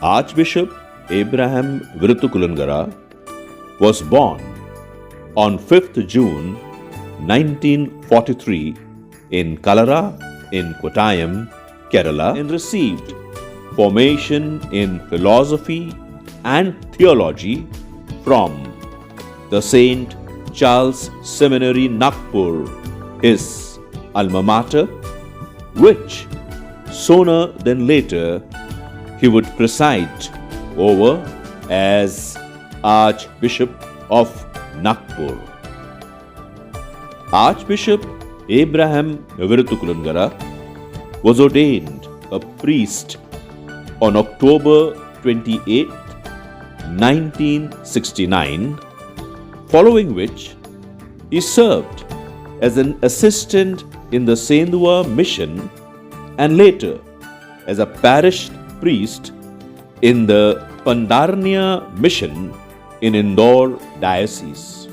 Archbishop Abraham Viruthakulangara was born on 5th June 1943 in Kalara in Kottayam, Kerala, and received formation in philosophy and theology from the St. Charles Seminary, Nagpur, his alma mater, which sooner than later he would preside over as Archbishop of Nagpur. Archbishop Abraham Viruthakulangara was ordained a priest on October 28, 1969, following which he served as an assistant in the Sendua mission and later as a parish priest in the Pandarnia mission in Indore diocese.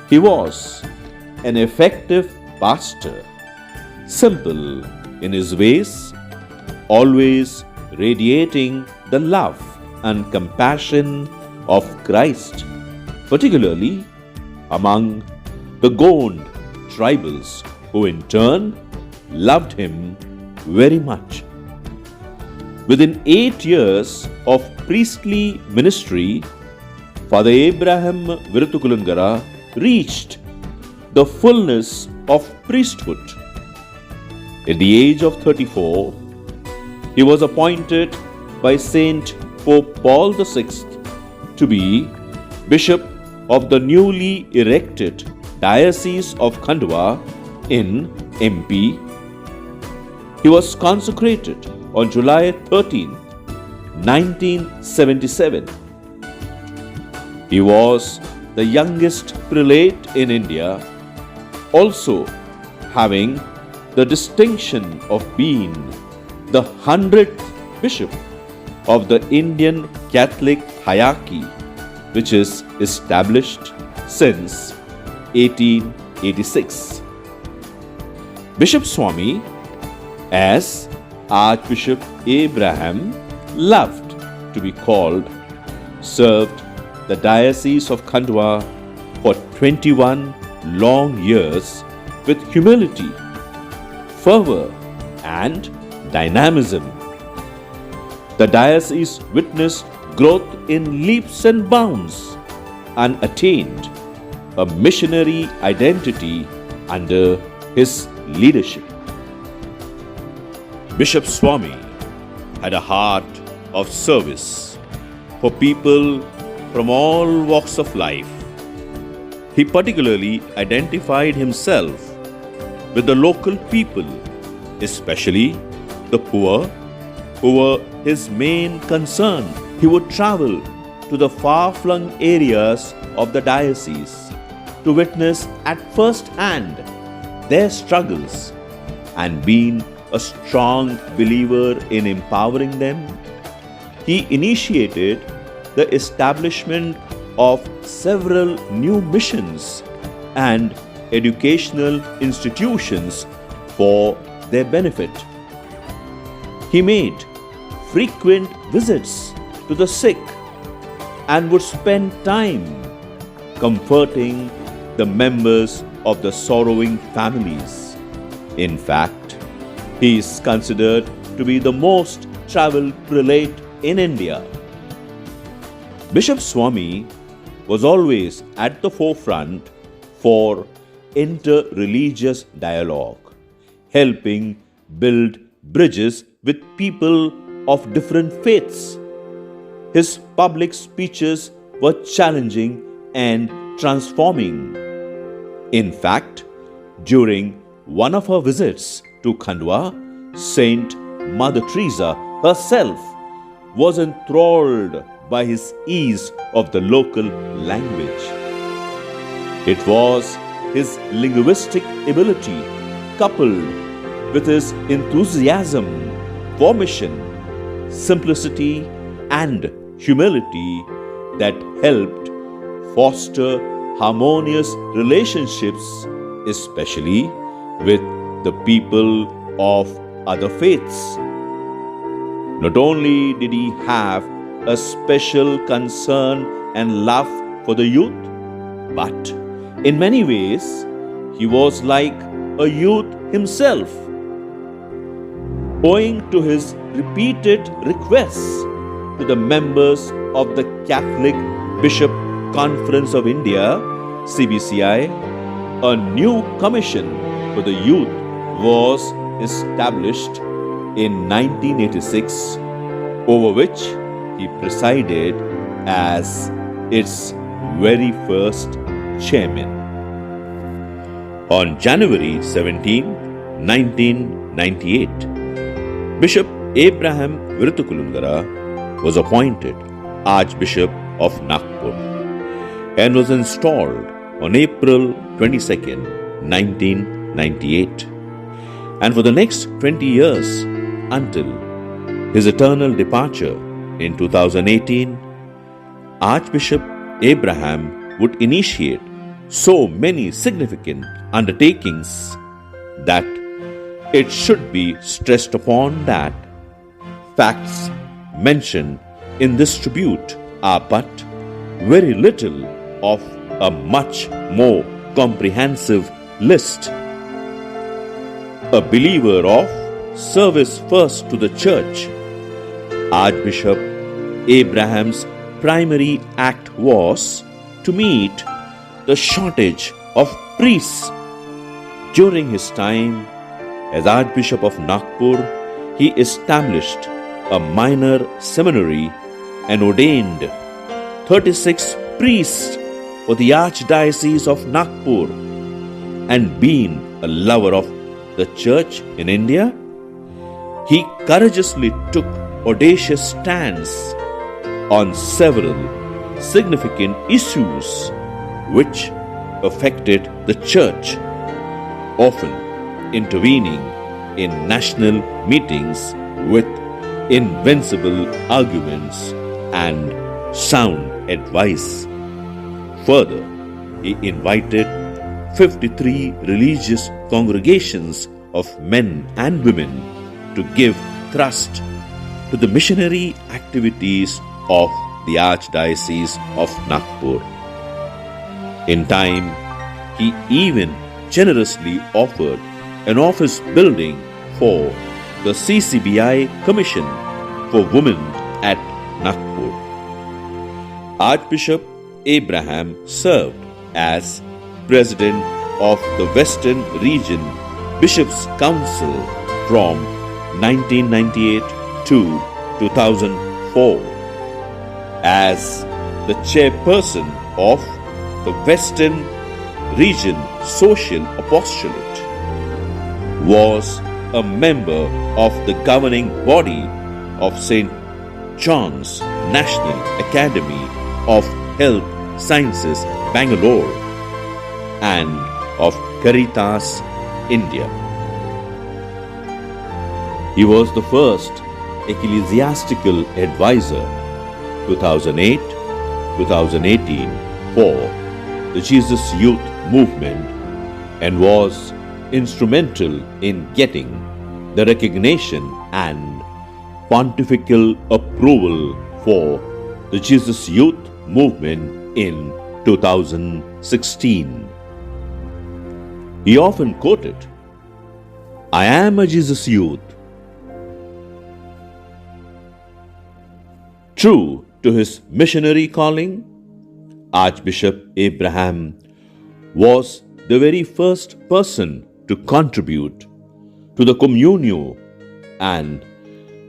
He was an effective pastor, simple in his ways, always radiating the love and compassion of Christ, particularly among the Gond tribals, who in turn loved him very much. Within 8 years of priestly ministry, Father Abraham Viruthakulangara reached the fullness of priesthood. At the age of 34, he was appointed by Saint Pope Paul VI to be Bishop of the newly erected Diocese of Khandwa in MP. He was consecrated on July 13, 1977. He was the youngest prelate in India, also having the distinction of being the 100th bishop of the Indian Catholic hierarchy, which is established since 1886. Bishop Swami, as Archbishop Abraham loved to be called, served the Diocese of Khandwa for 21 long years with humility, fervor, and dynamism. The diocese witnessed growth in leaps and bounds and attained a missionary identity under his leadership. Bishop Swami had a heart of service for people from all walks of life. He particularly identified himself with the local people, especially the poor, who were his main concern. He would travel to the far-flung areas of the diocese to witness at first hand their struggles, and being a strong believer in empowering them, he initiated the establishment of several new missions and educational institutions for their benefit. He made frequent visits to the sick and would spend time comforting the members of the sorrowing families. In fact, he is considered to be the most travelled prelate in India. Bishop Swami was always at the forefront for inter-religious dialogue, helping build bridges with people of different faiths. His public speeches were challenging and transforming. In fact, during one of her visits to Khandwa, Saint Mother Teresa herself was enthralled by his ease of the local language. It was his linguistic ability, coupled with his enthusiasm for mission, simplicity, and humility that helped foster harmonious relationships, especially with the people of other faiths. Not only did he have a special concern and love for the youth, but in many ways, he was like a youth himself. Owing to his repeated requests to the members of the Catholic Bishop Conference of India, CBCI, a new commission for the youth was established in 1986, over which he presided as its very first chairman. On January 17, 1998, Bishop Abraham Viruthakulangara was appointed Archbishop of Nagpur and was installed on April 22, 1998. And for the next 20 years, until his eternal departure in 2018, Archbishop Abraham would initiate so many significant undertakings that it should be stressed upon that facts mentioned in this tribute are but very little of a much more comprehensive list. A believer of service first to the church, Archbishop Abraham's primary act was to meet the shortage of priests. During his time as Archbishop of Nagpur, he established a minor seminary and ordained 36 priests for the Archdiocese of Nagpur. And being a lover of the church in India, he courageously took audacious stands on several significant issues which affected the church, often intervening in national meetings with invincible arguments and sound advice. Further, he invited 53 religious congregations of men and women to give thrust to the missionary activities of the Archdiocese of Nagpur. In time, he even generously offered an office building for the CCBI Commission for Women at Nagpur. Archbishop Abraham served as President of the Western Region Bishops' Council from 1998 to 2004, as the chairperson of the Western Region Social Apostolate, was a member of the governing body of St. John's National Academy of Health Sciences, Bangalore, and of Caritas, India. He was the first ecclesiastical advisor 2008-2018 for the Jesus Youth Movement and was instrumental in getting the recognition and pontifical approval for the Jesus Youth Movement in 2016. He often quoted, "I am a Jesus youth." True to his missionary calling, Archbishop Abraham was the very first person to contribute to the communio and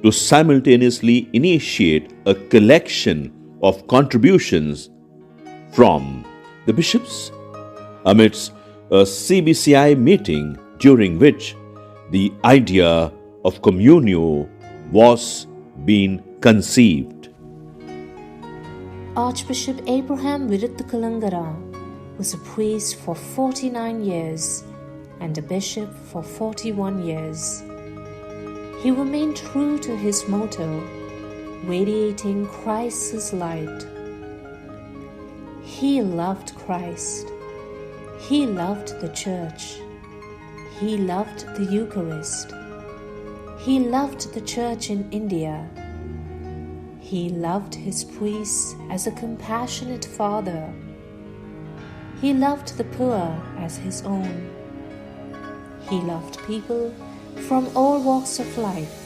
to simultaneously initiate a collection of contributions from the bishops amidst a CBCI meeting during which the idea of communio was being conceived. Archbishop Abraham Viruthakulangara was a priest for 49 years and a bishop for 41 years. He remained true to his motto, radiating Christ's light. He loved Christ. He loved the church. He loved the Eucharist. He loved the church in India He loved his priests as a compassionate father. He loved the poor as his own. He loved people from all walks of life.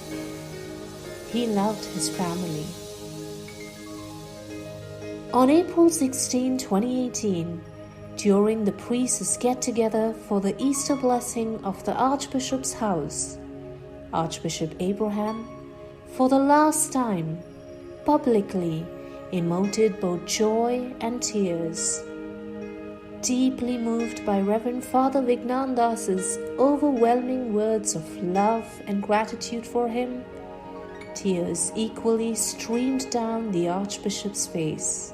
He loved his family. On April 16, 2018, during the priests' get-together for the Easter blessing of the Archbishop's house, Archbishop Abraham, for the last time, publicly emoted both joy and tears. Deeply moved by Reverend Father Vignandas's overwhelming words of love and gratitude for him, tears equally streamed down the Archbishop's face.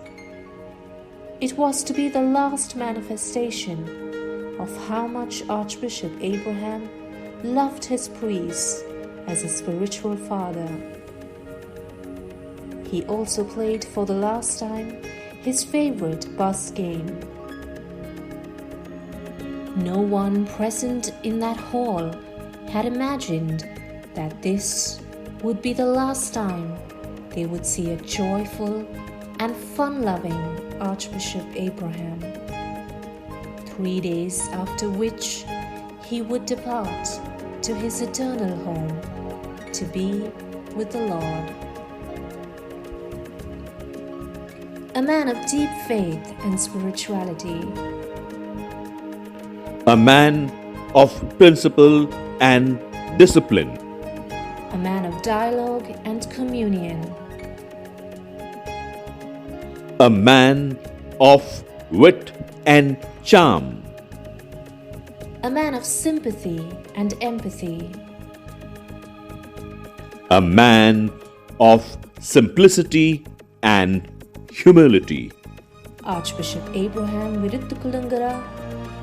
It was to be the last manifestation of how much Archbishop Abraham loved his priests as a spiritual father. He also played for the last time his favorite bus game. No one present in that hall had imagined that this would be the last time they would see a joyful and fun-loving Archbishop Abraham. 3 days after which he would depart to his eternal home to be with the Lord. A man of deep faith and spirituality. A man of principle and discipline. A man of dialogue and communion. A man of wit and charm. A man of sympathy and empathy. A man of simplicity and humility. Archbishop Abraham Viruthakulangara,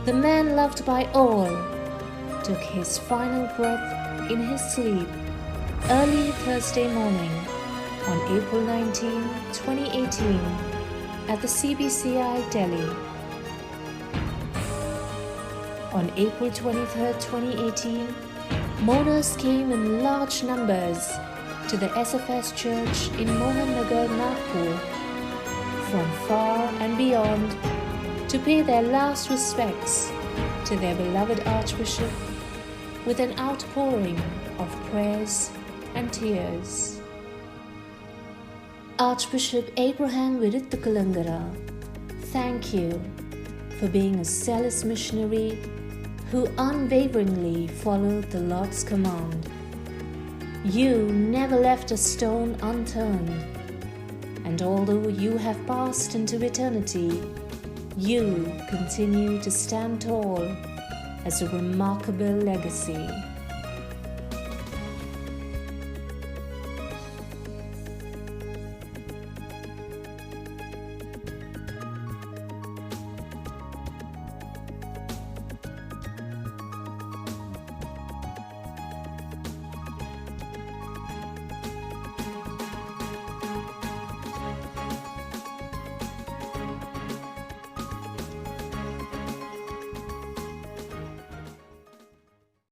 the man loved by all, took his final breath in his sleep early Thursday morning on April 19, 2018 at the CBCI Delhi. On April 23, 2018, mourners came in large numbers to the SFS Church in Mohannagar, Nagpur, from far and beyond to pay their last respects to their beloved Archbishop with an outpouring of prayers and tears. Archbishop Abraham Viruthakulangara, thank you for being a zealous missionary who unwaveringly followed the Lord's command. You never left a stone unturned, and although you have passed into eternity, you continue to stand tall as a remarkable legacy.